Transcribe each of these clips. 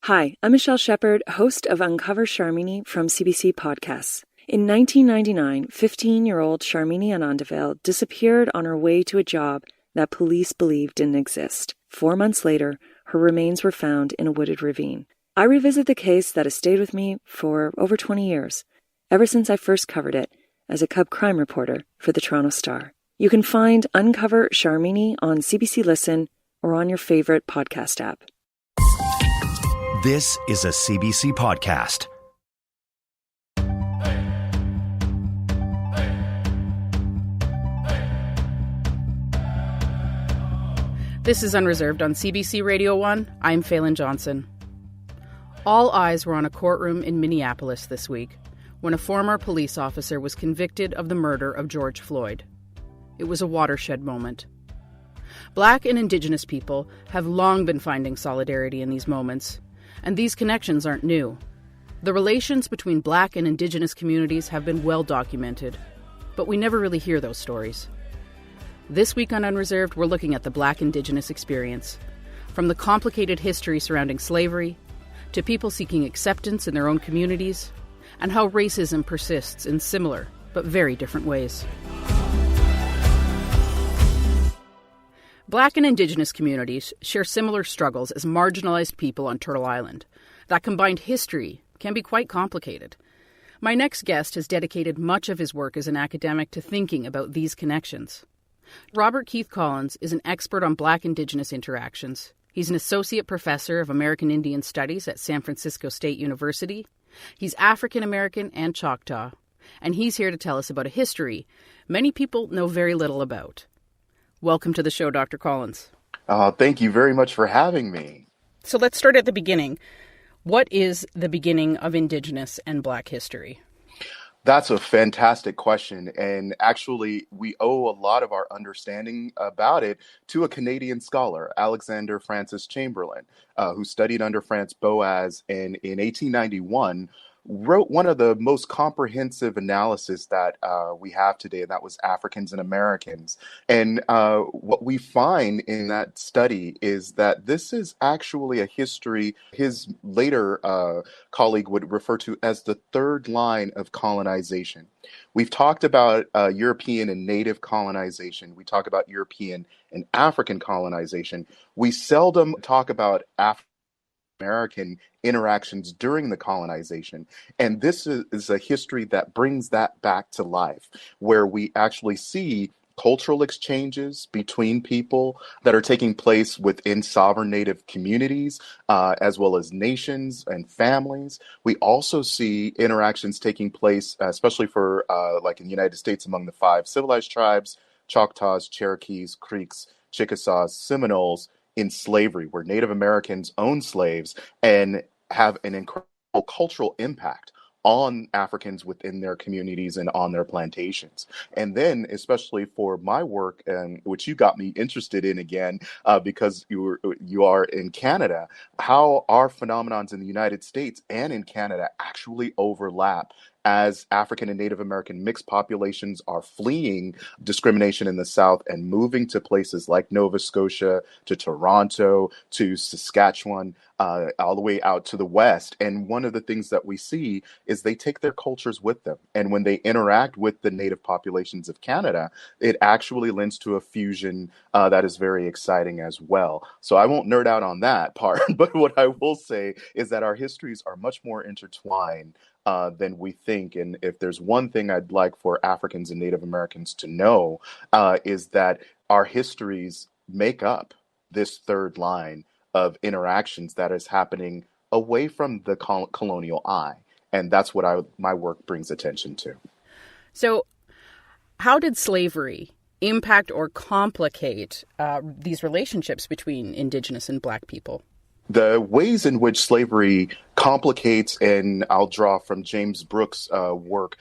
Hi, I'm Michelle Shepard, host of Uncover Sharmini from CBC Podcasts. In 1999, 15-year-old Sharmini Anandavale disappeared on her way to a job that police believed didn't exist. 4 months later, her remains were found in a wooded ravine. I revisit the case that has stayed with me for over 20 years, ever since I first covered it as a cub crime reporter for the Toronto Star. You can find Uncover Sharmini on CBC Listen or on your favorite podcast app. This is a CBC podcast. This is Unreserved on CBC Radio 1. I'm Phelan Johnson. All eyes were on a courtroom in Minneapolis this week when a former police officer was convicted of the murder of George Floyd. It was a watershed moment. Black and Indigenous people have long been finding solidarity in these moments, and these connections aren't new. The relations between Black and Indigenous communities have been well documented, but we never really hear those stories. This week on Unreserved, we're looking at the Black Indigenous experience, from the complicated history surrounding slavery, to people seeking acceptance in their own communities, and how racism persists in similar but very different ways. Black and Indigenous communities share similar struggles as marginalized people on Turtle Island. That combined history can be quite complicated. My next guest has dedicated much of his work as an academic to thinking about these connections. Robert Keith Collins is an expert on Black Indigenous interactions. He's an associate professor of American Indian Studies at San Francisco State University. He's African American and Choctaw, and he's here to tell us about a history many people know very little about. Welcome to the show, Dr. Collins. Thank you very much for having me. So let's start at the beginning. What is the beginning of Indigenous and Black history? That's a fantastic question. And actually, we owe a lot of our understanding about it to a Canadian scholar, Alexander Francis Chamberlain, who studied under Franz Boas and in 1891 wrote one of the most comprehensive analysis that we have today, and that was Africans and Americans. And what we find in that study is that this is actually a history his later colleague would refer to as the third line of colonization. We've talked about European and Native colonization. We talk about European and African colonization. We seldom talk about American interactions during the colonization. And this is a history that brings that back to life, where we actually see cultural exchanges between people that are taking place within sovereign Native communities, as well as nations and families. We also see interactions taking place, especially for like in the United States, among the 5 civilized tribes: Choctaws, Cherokees, Creeks, Chickasaws, Seminoles, in slavery, where Native Americans own slaves and have an incredible cultural impact on Africans within their communities and on their plantations. And then, especially for my work, and which you got me interested in again, because you are in Canada, how our phenomenons in the United States and in Canada actually overlap as African and Native American mixed populations are fleeing discrimination in the South and moving to places like Nova Scotia, to Toronto, to Saskatchewan, all the way out to the West. And one of the things that we see is they take their cultures with them. And when they interact with the Native populations of Canada, it actually lends to a fusion that is very exciting as well. So I won't nerd out on that part, but what I will say is that our histories are much more intertwined than we think. And if there's one thing I'd like for Africans and Native Americans to know, is that our histories make up this third line of interactions that is happening away from the colonial eye. And that's what my work brings attention to. So how did slavery impact or complicate these relationships between Indigenous and Black people? The ways in which slavery complicates, and I'll draw from James Brooks' work,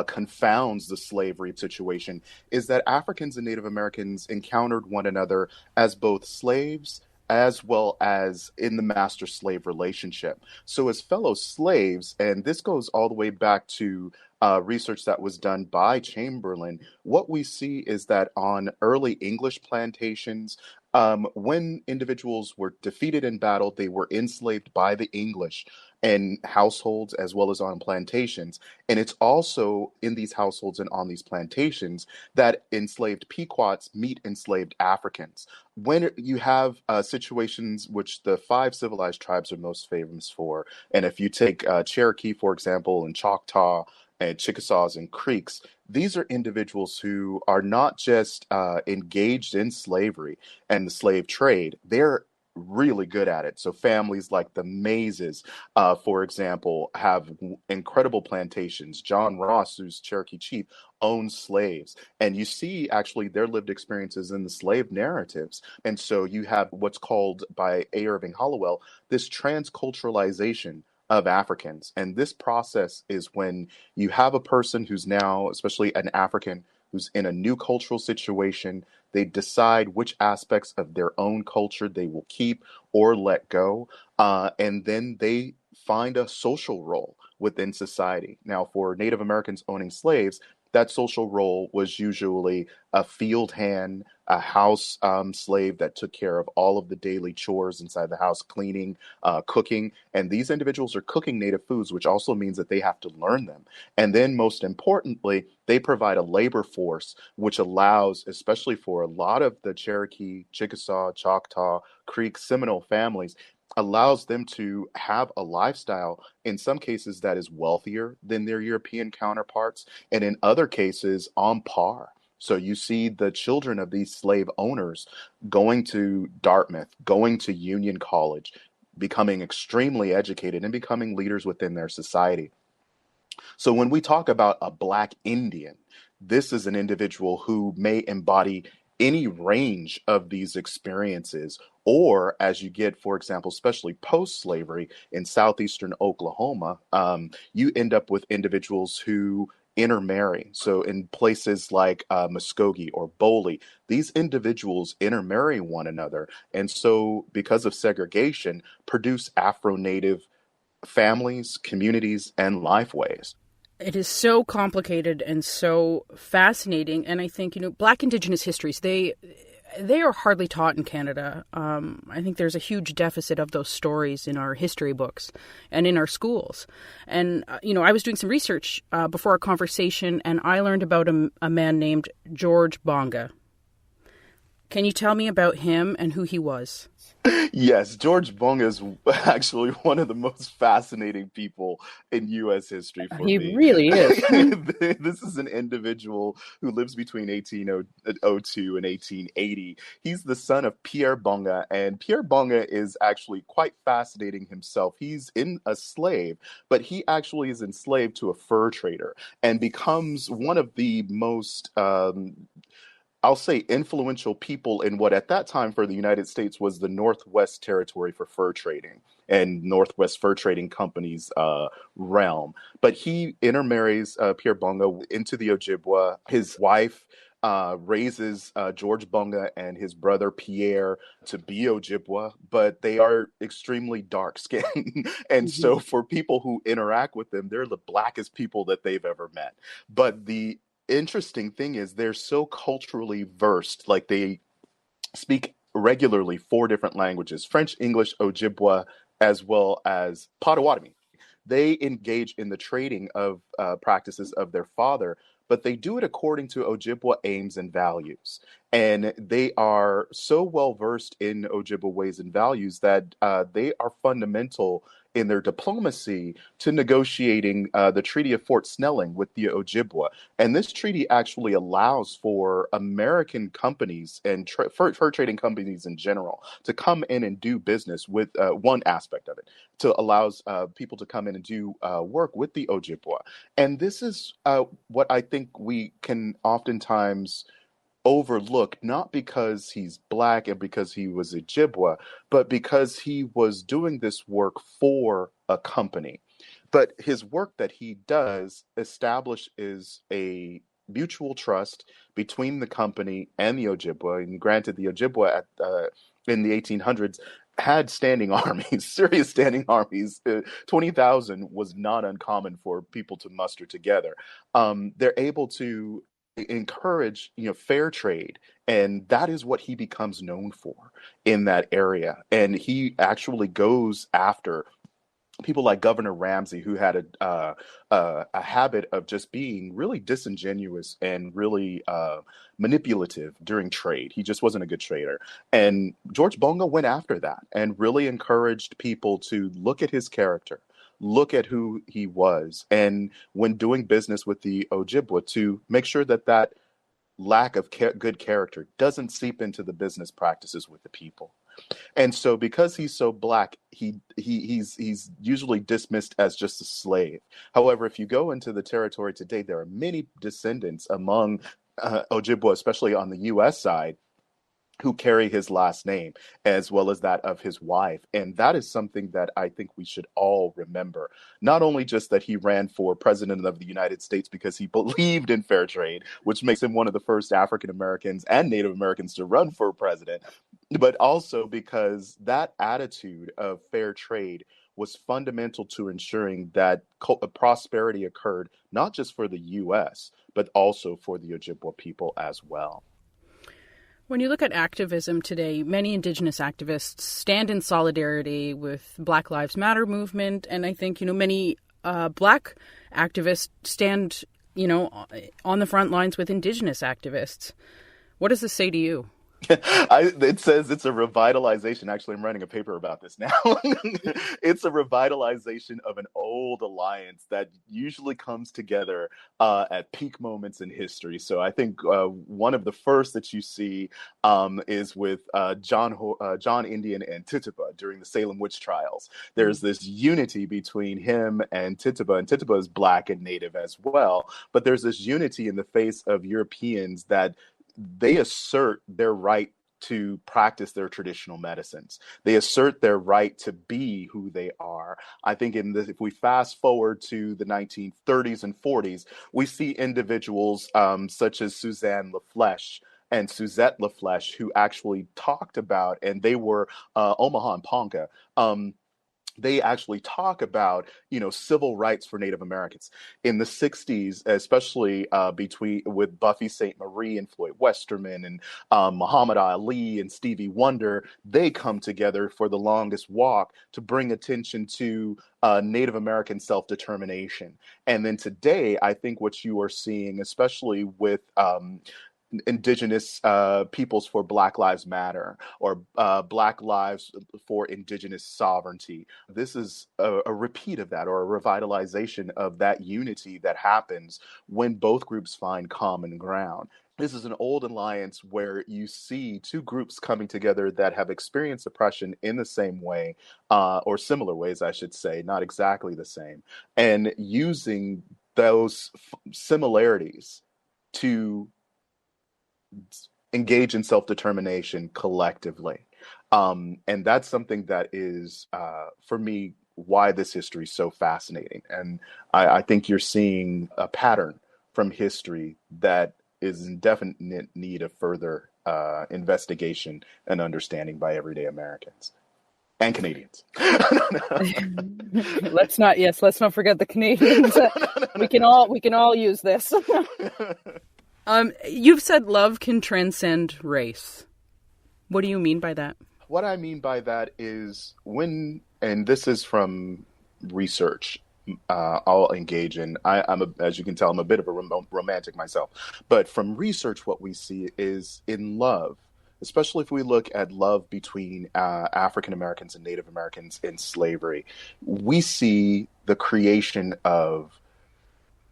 confounds the slavery situation, is that Africans and Native Americans encountered one another as both slaves as well as in the master-slave relationship. So as fellow slaves, and this goes all the way back to research that was done by Chamberlain, what we see is that on early English plantations, When individuals were defeated in battle, they were enslaved by the English in households as well as on plantations. And it's also in these households and on these plantations that enslaved Pequots meet enslaved Africans. When you have situations which the five civilized tribes are most famous for, and if you take Cherokee, for example, and Choctaw, and Chickasaws and Creeks, these are individuals who are not just engaged in slavery and the slave trade, they're really good at it. So families like the Mazes, for example, have incredible plantations. John Ross, who's Cherokee chief, owns slaves. And you see actually their lived experiences in the slave narratives. And so you have what's called by A. Irving Hollowell, this transculturalization of Africans. And this process is when you have a person who's now, especially an African, who's in a new cultural situation. They decide which aspects of their own culture they will keep or let go. And then they find a social role within society. Now, for Native Americans owning slaves, that social role was usually a field hand, a house slave that took care of all of the daily chores inside the house, cleaning, cooking. And these individuals are cooking native foods, which also means that they have to learn them. And then, most importantly, they provide a labor force, which allows, especially for a lot of the Cherokee, Chickasaw, Choctaw, Creek, Seminole families, allows them to have a lifestyle in some cases that is wealthier than their European counterparts, and in other cases on par. So you see the children of these slave owners going to Dartmouth, going to Union College, becoming extremely educated and becoming leaders within their society. So when we talk about a Black Indian, this is an individual who may embody any range of these experiences, or as you get, for example, especially post-slavery in southeastern Oklahoma, you end up with individuals who intermarry. So in places like Muskogee or Boley, these individuals intermarry one another, and so because of segregation, produce Afro-Native families, communities, and lifeways. It is so complicated and so fascinating, and I think Black Indigenous histories they are hardly taught in Canada. I think there's a huge deficit of those stories in our history books and in our schools. And I was doing some research before our conversation, and I learned about a man named George Bonga. Can you tell me about him and who he was? Yes, George Bonga is actually one of the most fascinating people in U.S. history for He me. really is. This is an individual who lives between 1802 and 1880. He's the son of Pierre Bonga, and Pierre Bonga is actually quite fascinating himself. He's a slave, but he actually is enslaved to a fur trader and becomes one of the most I'll say influential people in what at that time for the United States was the Northwest Territory for fur trading and Northwest Fur Trading Company's realm. But he intermarries Pierre Bonga into the Ojibwa. His wife raises George Bonga and his brother Pierre to be Ojibwa, but they are extremely dark skinned. And so for people who interact with them, they're the blackest people that they've ever met. But the interesting thing is they're so culturally versed, like they speak regularly four different languages: French, English, Ojibwa, as well as Potawatomi. They engage in the trading of practices of their father, but they do it according to Ojibwa aims and values. And they are so well versed in Ojibwa ways and values that they are fundamental in their diplomacy to negotiating the Treaty of Fort Snelling with the Ojibwa. And this treaty actually allows for American companies and fur trading companies in general to come in and do business with one aspect of it, to allows people to come in and do work with the Ojibwa. And this is what I think we can oftentimes overlook, not because he's black and because he was Ojibwa, but because he was doing this work for a company. But his work that he does establish is a mutual trust between the company and the Ojibwa. And granted, the Ojibwa in the 1800s had standing armies, serious standing armies. 20,000 was not uncommon for people to muster together. They're able to encourage, fair trade. And that is what he becomes known for in that area. And he actually goes after people like Governor Ramsey, who had a habit of just being really disingenuous and really manipulative during trade. He just wasn't a good trader. And George Bonga went after that and really encouraged people to look at his character, look at who he was, and when doing business with the Ojibwa, to make sure that that lack of good character doesn't seep into the business practices with the people. And so, because he's so black, he's usually dismissed as just a slave. However, if you go into the territory today, there are many descendants among Ojibwa, especially on the U.S. side, who carry his last name, as well as that of his wife. And that is something that I think we should all remember. Not only just that he ran for president of the United States because he believed in fair trade, which makes him one of the first African Americans and Native Americans to run for president, but also because that attitude of fair trade was fundamental to ensuring that prosperity occurred, not just for the U.S., but also for the Ojibwa people as well. When you look at activism today, many Indigenous activists stand in solidarity with Black Lives Matter movement. And I think, many Black activists stand, on the front lines with Indigenous activists. What does this say to you? It says it's a revitalization. Actually, I'm writing a paper about this now. It's a revitalization of an old alliance that usually comes together at peak moments in history. So I think one of the first that you see is with John Indian and Tituba during the Salem witch trials. There's this unity between him and Tituba is Black and Native as well. But there's this unity in the face of Europeans that they assert their right to practice their traditional medicines. They assert their right to be who they are. I think if we fast forward to the 1930s and 40s, we see individuals such as Suzanne LaFleche and Suzette LaFleche, who actually talked about, and they were Omaha and Ponca, they actually talk about, civil rights for Native Americans in the 60s, especially with Buffy St. Marie and Floyd Westerman and Muhammad Ali and Stevie Wonder. They come together for the longest walk to bring attention to Native American self-determination. And then today, I think what you are seeing, especially with Indigenous peoples for Black Lives Matter, or Black Lives for Indigenous Sovereignty. This is a repeat of that, or a revitalization of that unity that happens when both groups find common ground. This is an old alliance where you see two groups coming together that have experienced oppression in the same way, or similar ways, I should say, not exactly the same, and using those similarities to engage in self-determination collectively. And that's something that is, for me, why this history is so fascinating. And I think you're seeing a pattern from history that is in definite need of further investigation and understanding by everyday Americans and Canadians. Let's not forget the Canadians. We can all use this. You've said love can transcend race. What do you mean by that? What I mean by that is and this is from research I'll engage in. As you can tell, I'm a bit of a romantic myself. But from research, what we see is in love, especially if we look at love between African Americans and Native Americans in slavery, we see the creation of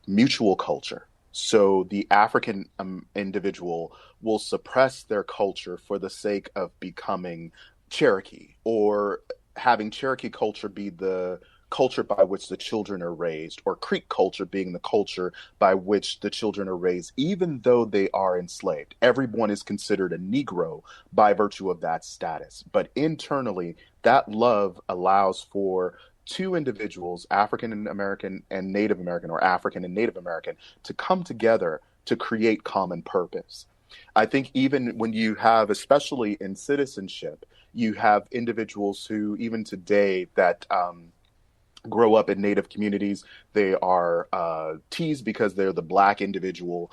mutual culture. So the African individual will suppress their culture for the sake of becoming Cherokee, or having Cherokee culture be the culture by which the children are raised, or Creek culture being the culture by which the children are raised, even though they are enslaved. Everyone is considered a Negro by virtue of that status. But internally, that love allows for two individuals, African American and Native American, or African and Native American, to come together to create common purpose. I think even when you have, especially in citizenship, you have individuals who, even today, that grow up in Native communities. They are teased because they're the Black individual.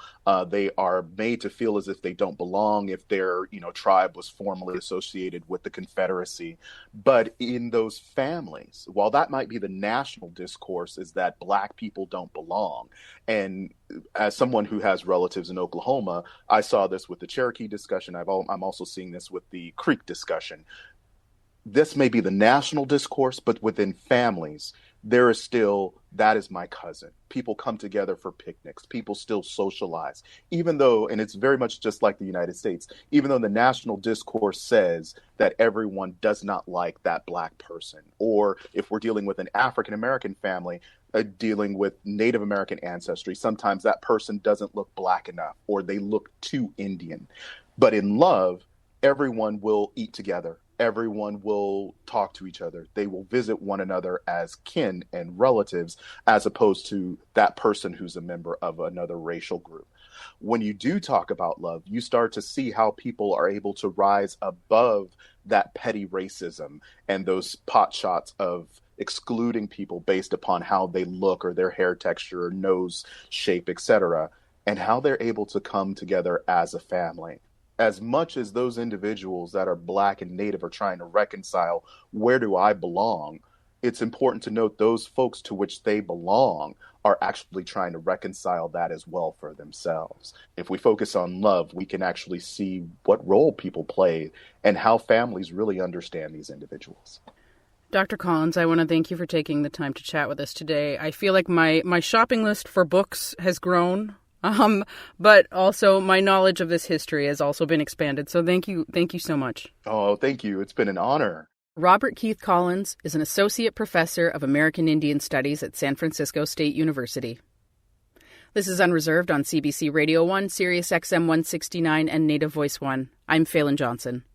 They are made to feel as if they don't belong if their, tribe was formerly associated with the Confederacy. But in those families, while that might be the national discourse, is that Black people don't belong. And as someone who has relatives in Oklahoma, I saw this with the Cherokee discussion. I'm also seeing this with the Creek discussion. This may be the national discourse, but within families, there is still, that is my cousin. People come together for picnics. People still socialize, even though, and it's very much just like the United States, even though the national discourse says that everyone does not like that Black person. Or if we're dealing with an African American family, dealing with Native American ancestry, sometimes that person doesn't look Black enough, or they look too Indian. But in love, everyone will eat together. Everyone will talk to each other. They will visit one another as kin and relatives, as opposed to that person who's a member of another racial group. When you do talk about love, you start to see how people are able to rise above that petty racism and those pot shots of excluding people based upon how they look or their hair texture or nose shape, etc., and how they're able to come together as a family. As much as those individuals that are Black and Native are trying to reconcile, where do I belong? It's important to note those folks to which they belong are actually trying to reconcile that as well for themselves. If we focus on love, we can actually see what role people play and how families really understand these individuals. Dr. Collins, I want to thank you for taking the time to chat with us today. I feel like my shopping list for books has grown. But also my knowledge of this history has also been expanded. So thank you so much. Oh, thank you. It's been an honor. Robert Keith Collins is an associate professor of American Indian Studies at San Francisco State University. This is Unreserved on CBC Radio 1, Sirius XM 169, and Native Voice 1. I'm Phelan Johnson.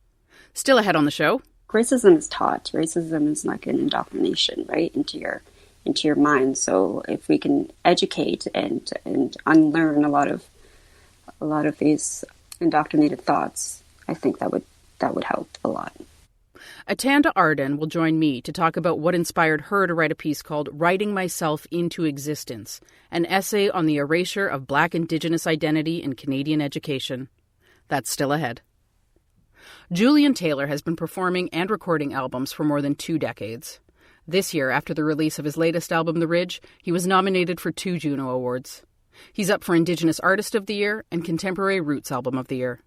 Still ahead on the show. Racism is taught. Racism is like an indoctrination, right, into your mind. So if we can educate and unlearn a lot of these indoctrinated thoughts, I think that would help a lot. Atanda Arden will join me to talk about what inspired her to write a piece called Writing Myself into Existence, an essay on the erasure of Black Indigenous identity in Canadian education. That's still ahead. Julian Taylor has been performing and recording albums for more than 2 decades. This year, after the release of his latest album, The Ridge, he was nominated for 2 Juno Awards. He's up for Indigenous Artist of the Year and Contemporary Roots Album of the Year.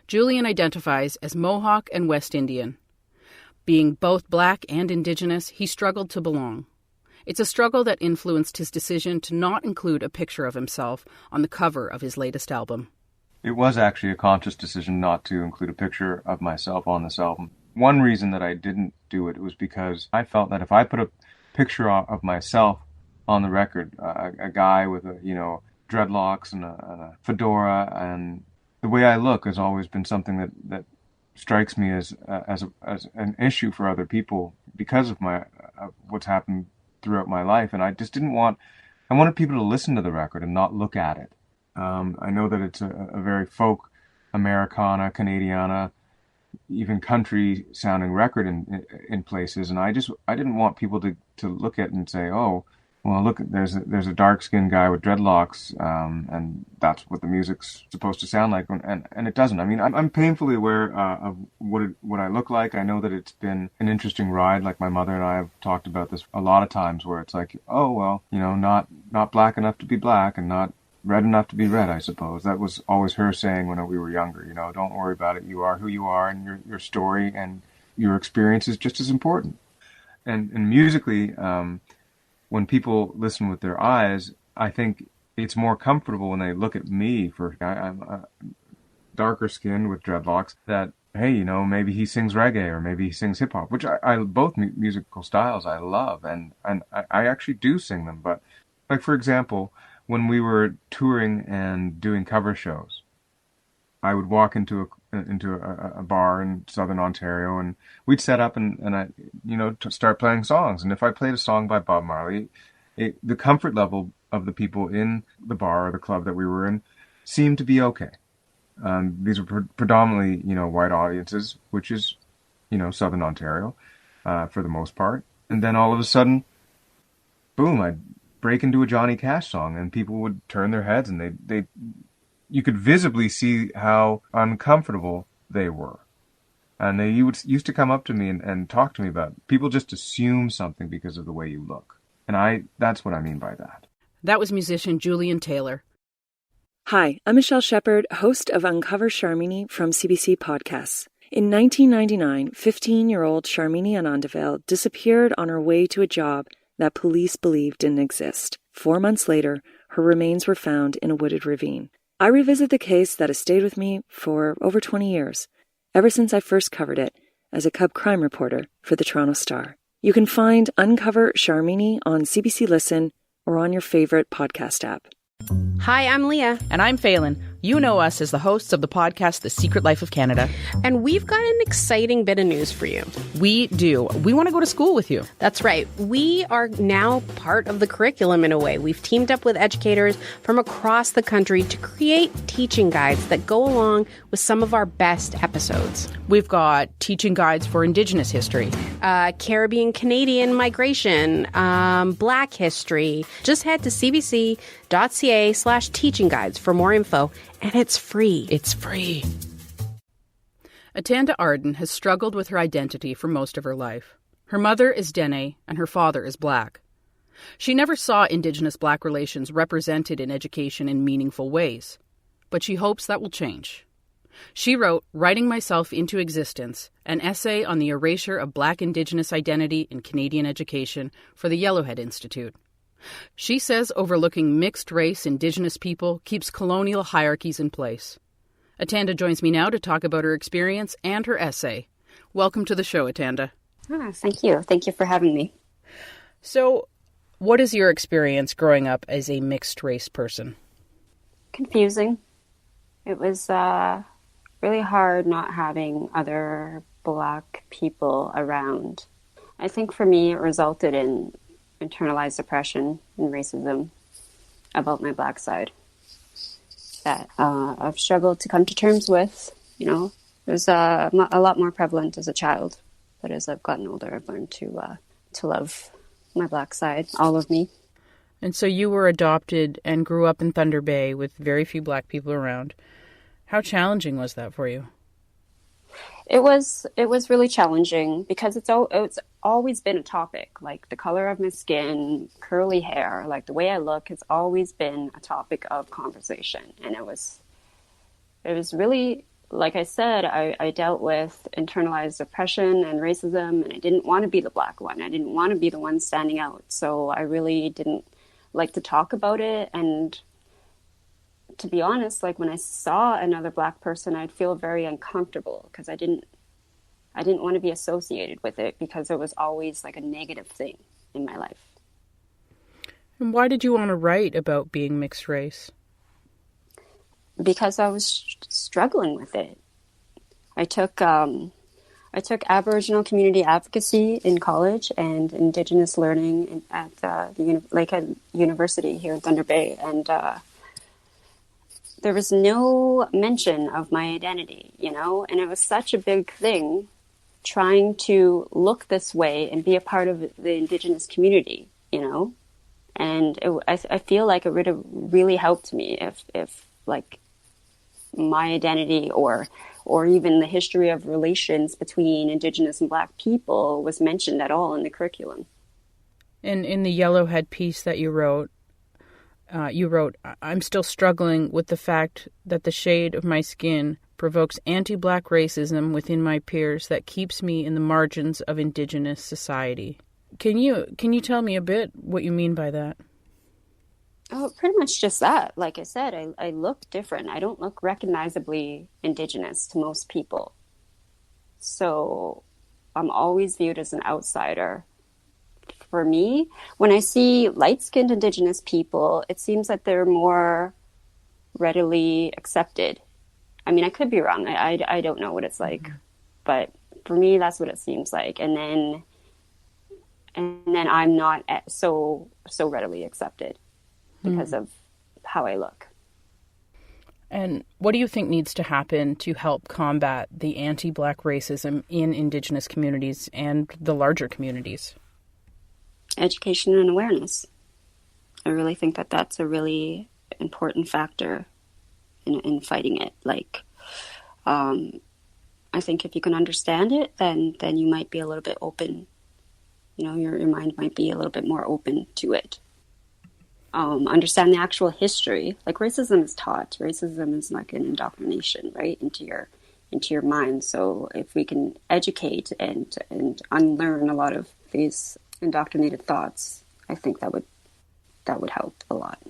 Julian identifies as Mohawk and West Indian. Being both Black and Indigenous, he struggled to belong. It's a struggle that influenced his decision to not include a picture of himself on the cover of his latest album. It was actually a conscious decision not to include a picture of myself on this album. One reason that I didn't do it was because I felt that if I put a picture of myself on the record, a guy with dreadlocks and a fedora, and the way I look has always been something that strikes me as an issue for other people because of what's happened throughout my life, and I just I wanted people to listen to the record and not look at it. I know that it's a very folk, Americana, Canadiana, even country sounding record in places, and I didn't want people to look at it and say, oh, well, look, there's a dark skinned guy with dreadlocks, and that's what the music's supposed to sound like, and it doesn't. I mean, I'm painfully aware of what I look like. I know that it's been an interesting ride. Like my mother and I have talked about this a lot of times, where it's like, oh well, not black enough to be black, and not red enough to be red, I suppose. That was always her saying when we were younger, don't worry about it. You are who you are, and your story and your experience is just as important. And musically, when people listen with their eyes, I think it's more comfortable when they look at me. I'm darker skinned with dreadlocks, that, hey, maybe he sings reggae or maybe he sings hip hop, which I both musical styles I love, and I actually do sing them. But like, for example, when we were touring and doing cover shows, I would walk into a bar in Southern Ontario, and we'd set up and I, to start playing songs. And if I played a song by Bob Marley, the comfort level of the people in the bar or the club that we were in seemed to be okay. These were predominantly, white audiences, which is, Southern Ontario, for the most part. And then all of a sudden, boom, I'd break into a Johnny Cash song and people would turn their heads and you could visibly see how uncomfortable they were. And they used to come up to me and talk to me about it. People just assume something because of the way you look. And that's what I mean by that. That was musician Julian Taylor. Hi, I'm Michelle Shepard, host of Uncover Sharmini from CBC Podcasts. In 1999, 15-year-old Sharmini Anandavale disappeared on her way to a job that police believed didn't exist. 4 months later, her remains were found in a wooded ravine. I revisit the case that has stayed with me for over 20 years, ever since I first covered it as a cub crime reporter for the Toronto Star. You can find Uncover Sharmini on CBC Listen or on your favorite podcast app. Hi, I'm Leah. And I'm Phelan. You know us as the hosts of the podcast The Secret Life of Canada. And we've got an exciting bit of news for you. We do. We want to go to school with you. That's right. We are now part of the curriculum in a way. We've teamed up with educators from across the country to create teaching guides that go along with some of our best episodes. We've got teaching guides for Indigenous history, Caribbean Canadian migration, Black history. Just head to cbc.ca/teaching guides for more info. And it's free. It's free. Atanda Arden has struggled with her identity for most of her life. Her mother is Dene and her father is Black. She never saw Indigenous Black relations represented in education in meaningful ways, but she hopes that will change. She wrote Writing Myself into Existence, an essay on the erasure of Black Indigenous identity in Canadian education for the Yellowhead Institute. She says overlooking mixed-race Indigenous people keeps colonial hierarchies in place. Atanda joins me now to talk about her experience and her essay. Welcome to the show, Atanda. Thank you. Thank you for having me. So, what is your experience growing up as a mixed-race person? Confusing. It was really hard not having other Black people around. I think for me it resulted in internalized oppression and racism about my Black side that I've struggled to come to terms with. You know, it was a lot more prevalent as a child, but as I've gotten older, I've learned to love my Black side, all of me. And so you were adopted and grew up in Thunder Bay with very few Black people around. How challenging was that for you? It was really challenging because it's always been a topic. Like the color of my skin, curly hair, like the way I look has always been a topic of conversation. And it was really, like I said, I dealt with internalized oppression and racism, and I didn't want to be the Black one. I didn't want to be the one standing out. So I really didn't like to talk about it. And to be honest, like when I saw another Black person, I'd feel very uncomfortable because I didn't want to be associated with it because it was always like a negative thing in my life. And why did you want to write about being mixed race? Because I was struggling with it. I took Aboriginal community advocacy in college and Indigenous learning at the Lakehead University here in Thunder Bay, and there was no mention of my identity, you know, and it was such a big thing trying to look this way and be a part of the Indigenous community, you know, and I feel like it would have really helped me if like my identity or even the history of relations between Indigenous and Black people was mentioned at all in the curriculum. And in the Yellowhead piece that you wrote, I'm still struggling with the fact that the shade of my skin provokes anti-Black racism within my peers that keeps me in the margins of Indigenous society. Can you tell me a bit what you mean by that? Oh, pretty much just that. Like I said, I look different. I don't look recognizably Indigenous to most people. So I'm always viewed as an outsider. For me, when I see light-skinned Indigenous people, it seems that they're more readily accepted. I mean, I could be wrong. I don't know what it's like, but for me, that's what it seems like. And then I'm not so readily accepted because of how I look. And what do you think needs to happen to help combat the anti-Black racism in Indigenous communities and the larger communities? education and awareness. I really think that that's a really important factor in fighting it. Like, I think if you can understand it, then you might be a little bit open. You know, your mind might be a little bit more open to it. Understand the actual history. Like, racism is taught. Racism is like an indoctrination, right, into your mind. So if we can educate and unlearn a lot of these indoctrinated thoughts, I think that would help a lot.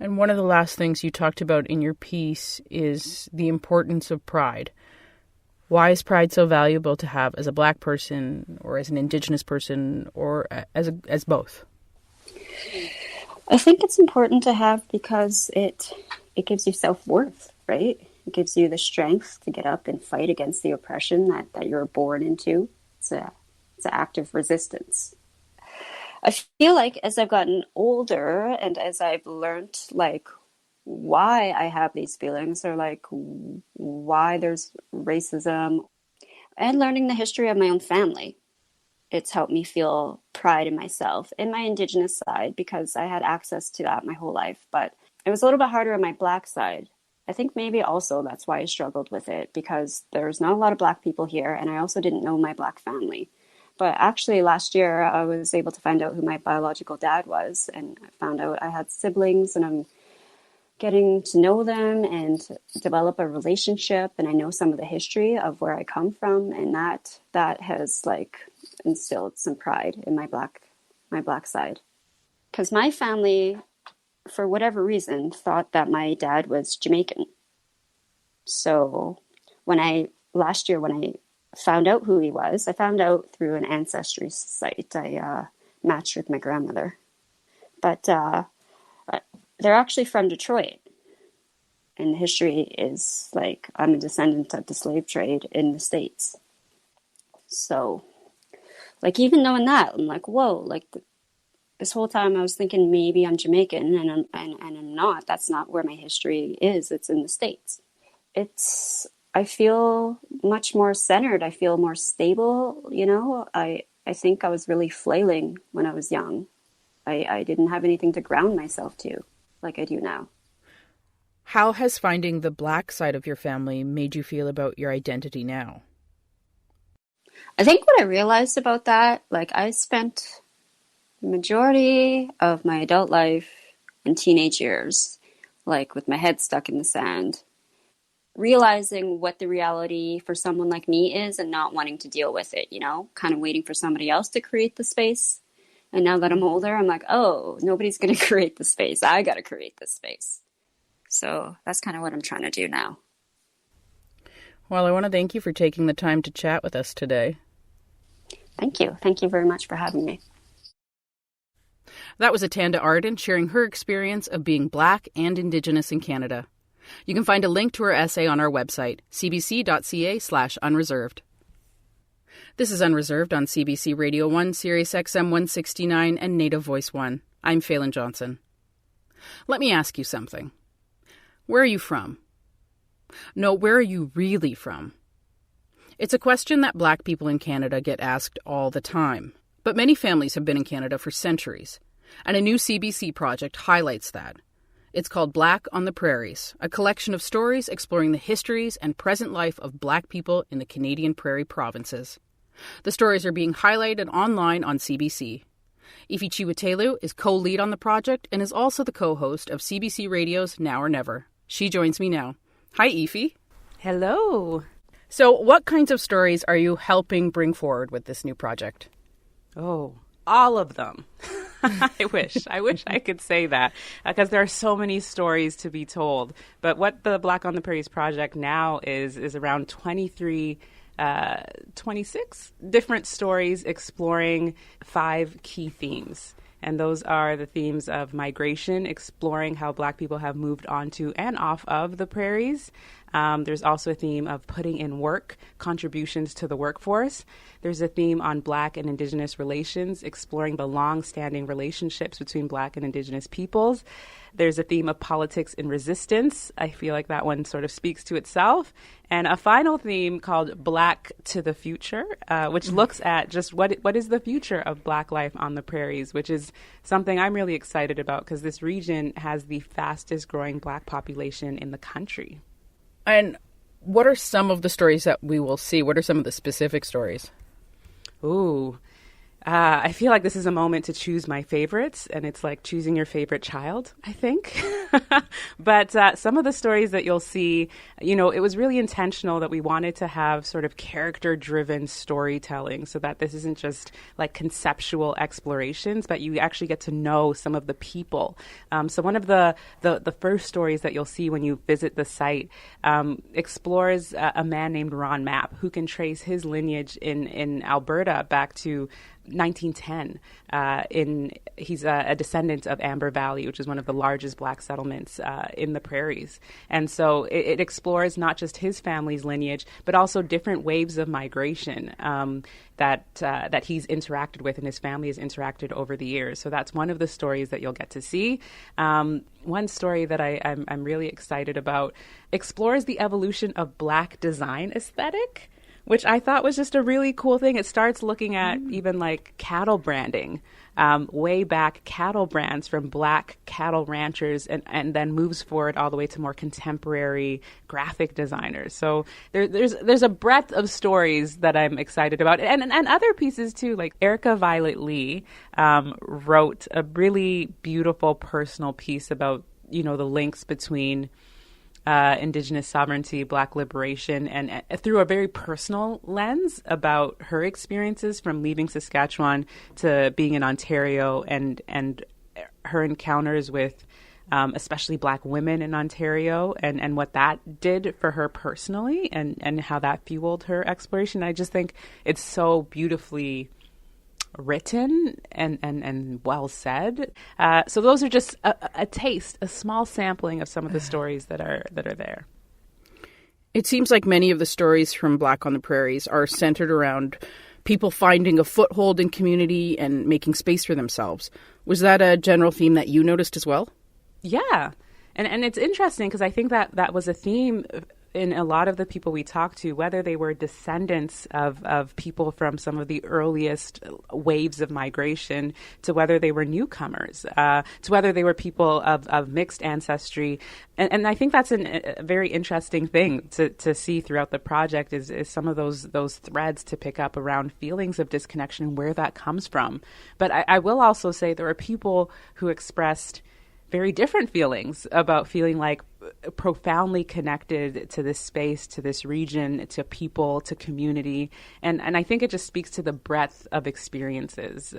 And one of the last things you talked about in your piece is the importance of pride. Why is pride so valuable to have as a Black person or as an Indigenous person or as both? I think it's important to have because it gives you self-worth, right? It gives you the strength to get up and fight against the oppression that you're born into. It's an act of resistance. I feel like as I've gotten older and as I've learned like why I have these feelings or like why there's racism and learning the history of my own family, it's helped me feel pride in myself, in my Indigenous side, because I had access to that my whole life. But it was a little bit harder on my Black side. I think maybe also that's why I struggled with it, because there's not a lot of Black people here, and I also didn't know my Black family. But actually last year I was able to find out who my biological dad was, and I found out I had siblings, and I'm getting to know them and develop a relationship, and I know some of the history of where I come from, and that has like instilled some pride in my black side. Because my family, for whatever reason, thought that my dad was Jamaican. So last year when I found out who he was, I found out through an ancestry site. I matched with my grandmother. But they're actually from Detroit. And the history is like, I'm a descendant of the slave trade in the States. So, like, even knowing that, I'm like, whoa, like, this whole time I was thinking maybe I'm Jamaican, and I'm not. That's not where my history is. It's in the States. I feel much more centered. I feel more stable, you know. I think I was really flailing when I was young. I didn't have anything to ground myself to like I do now. How has finding the Black side of your family made you feel about your identity now? I think what I realized about that, like, I spent the majority of my adult life and teenage years, like, with my head stuck in the sand, realizing what the reality for someone like me is and not wanting to deal with it, you know, kind of waiting for somebody else to create the space. And now that I'm older, I'm like, oh, nobody's going to create the space. I got to create this space. So that's kind of what I'm trying to do now. Well, I want to thank you for taking the time to chat with us today. Thank you. Thank you very much for having me. That was Atanda Arden sharing her experience of being Black and Indigenous in Canada. You can find a link to her essay on our website, cbc.ca/unreserved. This is Unreserved on CBC Radio 1, Sirius XM 169, and Native Voice 1. I'm Phelan Johnson. Let me ask you something. Where are you from? No, where are you really from? It's a question that Black people in Canada get asked all the time, but many families have been in Canada for centuries, and a new CBC project highlights that. It's called Black on the Prairies, a collection of stories exploring the histories and present life of Black people in the Canadian prairie provinces. The stories are being highlighted online on CBC. Ifi Chiwetelu is co-lead on the project and is also the co-host of CBC Radio's Now or Never. She joins me now. Hi, Ifi. Hello. So what kinds of stories are you helping bring forward with this new project? Oh, all of them. I wish I could say that because there are so many stories to be told. But what the Black on the Prairies project now is around 26 different stories exploring 5 key themes. And those are the themes of migration, exploring how Black people have moved onto and off of the prairies, There's also a theme of putting in work, contributions to the workforce. There's a theme on Black and Indigenous relations, exploring the long-standing relationships between Black and Indigenous peoples. There's a theme of politics and resistance. I feel like that one sort of speaks to itself. And a final theme called Black to the Future, which looks at just what is the future of Black life on the prairies, which is something I'm really excited about because this region has the fastest growing Black population in the country. And what are some of the stories that we will see? What are some of the specific stories? Ooh. I feel like this is a moment to choose my favorites, and it's like choosing your favorite child, I think. But some of the stories that you'll see, you know, it was really intentional that we wanted to have sort of character-driven storytelling so that this isn't just like conceptual explorations, but you actually get to know some of the people. So one of the first stories that you'll see when you visit the site explores a man named Ron Mapp, who can trace his lineage in Alberta back to 1910. He's a descendant of Amber Valley, which is one of the largest Black settlements in the prairies. And so it explores not just his family's lineage, but also different waves of migration that he's interacted with and his family has interacted over the years. So that's one of the stories that you'll get to see. One story that I'm really excited about explores the evolution of Black design aesthetic, which I thought was just a really cool thing. It starts looking at even like cattle branding, way back cattle brands from Black cattle ranchers, and then moves forward all the way to more contemporary graphic designers. So there's a breadth of stories that I'm excited about, and other pieces too. Like Erica Violet Lee wrote a really beautiful personal piece about, you know, the links between Indigenous sovereignty, Black liberation, and through a very personal lens about her experiences from leaving Saskatchewan to being in Ontario and her encounters with especially Black women in Ontario and what that did for her personally and how that fueled her exploration. I just think it's so beautifully written and well said. So those are just a taste, a small sampling of some of the stories that are there. It seems like many of the stories from Black on the Prairies are centered around people finding a foothold in community and making space for themselves. Was that a general theme that you noticed as well? Yeah. And it's interesting because I think that was a theme in a lot of the people we talked to, whether they were descendants of people from some of the earliest waves of migration, to whether they were newcomers, to whether they were people of mixed ancestry. And I think that's a very interesting thing to see throughout the project is some of those threads to pick up around feelings of disconnection and where that comes from. But I will also say there are people who expressed very different feelings about feeling like profoundly connected to this space, to this region, to people, to community. And I think it just speaks to the breadth of experiences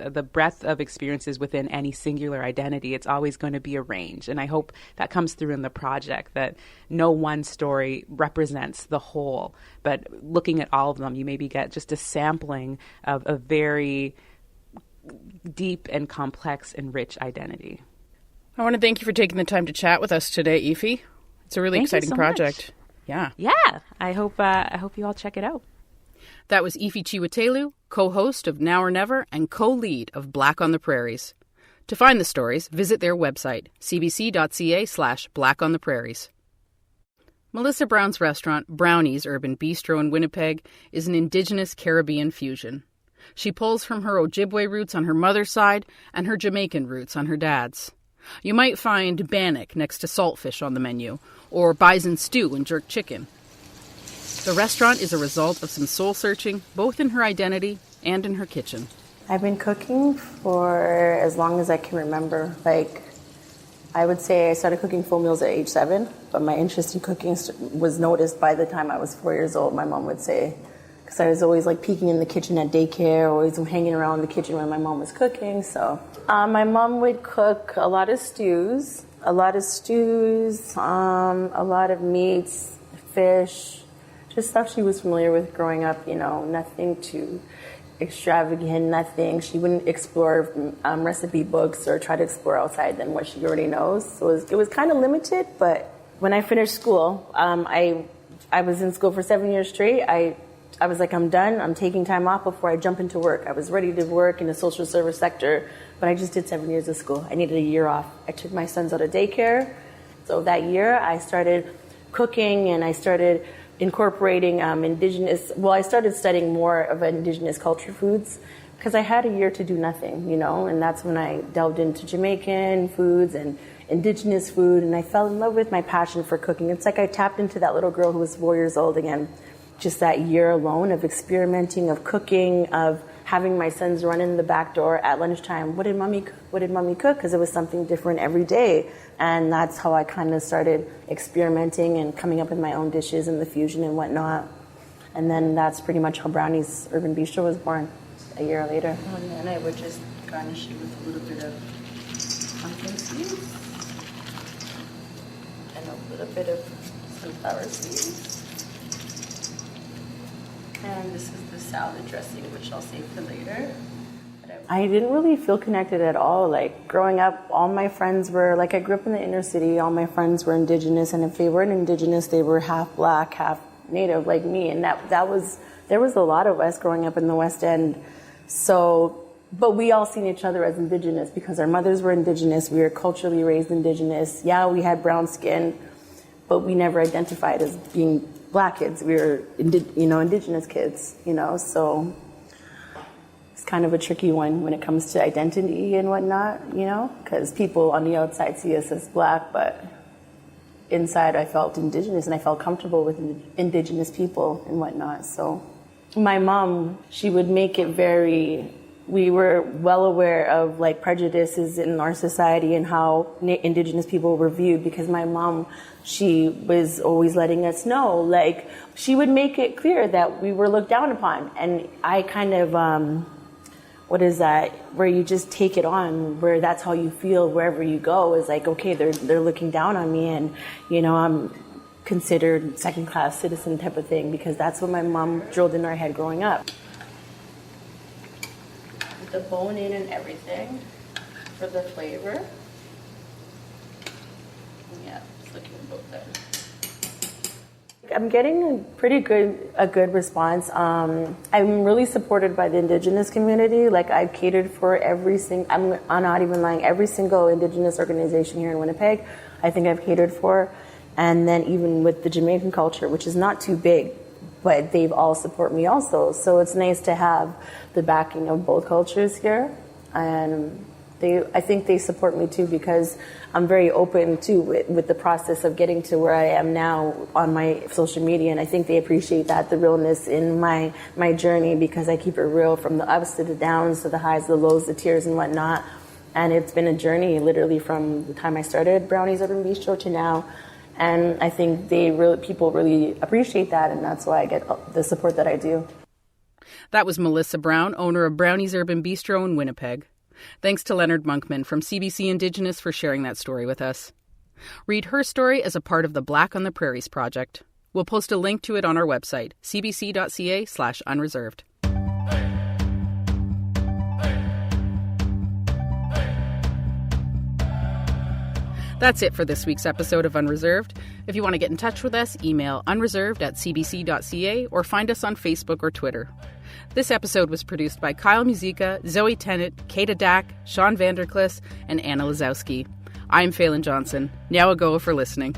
within any singular identity. It's always going to be a range. And I hope that comes through in the project, that no one story represents the whole, but looking at all of them, you maybe get just a sampling of a very deep and complex and rich identity. I want to thank you for taking the time to chat with us today, Aoife. It's a really exciting project. Much. Yeah. I hope you all check it out. That was Aoife Chiwetelu, co-host of Now or Never and co-lead of Black on the Prairies. To find the stories, visit their website, cbc.ca/blackontheprairies. Melissa Brown's restaurant, Brownie's Urban Bistro in Winnipeg, is an Indigenous Caribbean fusion. She pulls from her Ojibwe roots on her mother's side and her Jamaican roots on her dad's. You might find bannock next to saltfish on the menu, or bison stew and jerk chicken. The restaurant is a result of some soul-searching, both in her identity and in her kitchen. I've been cooking for as long as I can remember. I would say I started cooking full meals at age 7, but my interest in cooking was noticed by the time I was 4 years old, my mom would say. Because I was always peeking in the kitchen at daycare, always hanging around the kitchen when my mom was cooking. So my mom would cook a lot of stews, a lot of meats, fish, just stuff she was familiar with growing up, nothing too extravagant, nothing. She wouldn't explore recipe books or try to explore outside than what she already knows. So it was kind of limited, but when I finished school, I I was in school for 7 years straight. I was like, I'm done. I'm taking time off before I jump into work. I was ready to work in the social service sector, but I just did 7 years of school. I needed a year off. I took my sons out of daycare. So that year I started cooking and I started incorporating I started studying more of indigenous culture foods because I had a year to do nothing, and that's when I delved into Jamaican foods and indigenous food, and I fell in love with my passion for cooking. It's like I tapped into that little girl who was 4 years old again. Just that year alone of experimenting, of cooking, of having my sons run in the back door at lunchtime. What did mommy cook? What did mommy cook? Because it was something different every day. And that's how I kind of started experimenting and coming up with my own dishes and the fusion and whatnot. And then that's pretty much how Brownie's Urban Bistro was born a year later. And then I would just garnish it with a little bit of pumpkin seeds and a little bit of sunflower seeds. And this is the salad dressing, which I'll save for later. I didn't really feel connected at all. Like, growing up, all my friends were, I grew up in the inner city, all my friends were indigenous, and if they weren't indigenous, they were half black, half native, like me, and there was a lot of us growing up in the West End. So, but we all seen each other as indigenous because our mothers were indigenous, we were culturally raised indigenous. Yeah, we had brown skin, but we never identified as being black kids. We were, indigenous kids, so it's kind of a tricky one when it comes to identity and whatnot, because people on the outside see us as black, but inside I felt indigenous and I felt comfortable with indigenous people and whatnot. So my mom, she would make it we were well aware of prejudices in our society and how indigenous people were viewed, because my mom, she was always letting us know, she would make it clear that we were looked down upon. And I kind of, what is that, where you just take it on, where that's how you feel wherever you go, is okay, they're looking down on me, and I'm considered second-class citizen type of thing, because that's what my mom drilled in our head growing up. With the bone in and everything for the flavor. Yeah, it's looking about that. I'm getting a good response. I'm really supported by the indigenous community. I've catered for I'm not even lying, every single indigenous organization here in Winnipeg, I think I've catered for. And then even with the Jamaican culture, which is not too big, but they've all support me also. So it's nice to have the backing of both cultures here. And I think they support me too, because I'm very open too with the process of getting to where I am now on my social media, and I think they appreciate that, the realness in my journey, because I keep it real from the ups to the downs to the highs, the lows, the tears and whatnot. And it's been a journey literally from the time I started Brownie's Urban Bistro to now, and I think people really appreciate that, and that's why I get the support that I do. That was Melissa Brown, owner of Brownie's Urban Bistro in Winnipeg. Thanks to Leonard Monkman from CBC Indigenous for sharing that story with us. Read her story as a part of the Black on the Prairies project. We'll post a link to it on our website, cbc.ca/unreserved. That's it for this week's episode of Unreserved. If you want to get in touch with us, email unreserved@cbc.ca or find us on Facebook or Twitter. This episode was produced by Kyle Musica, Zoe Tennant, Kata Dack, Sean Vanderklis, and Anna Lazowski. I'm Phelan Johnson. Now a go for listening.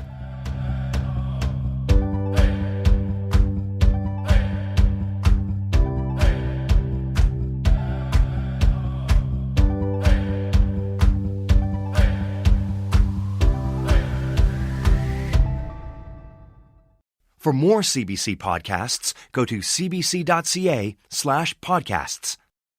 For more CBC podcasts, go to cbc.ca/podcasts.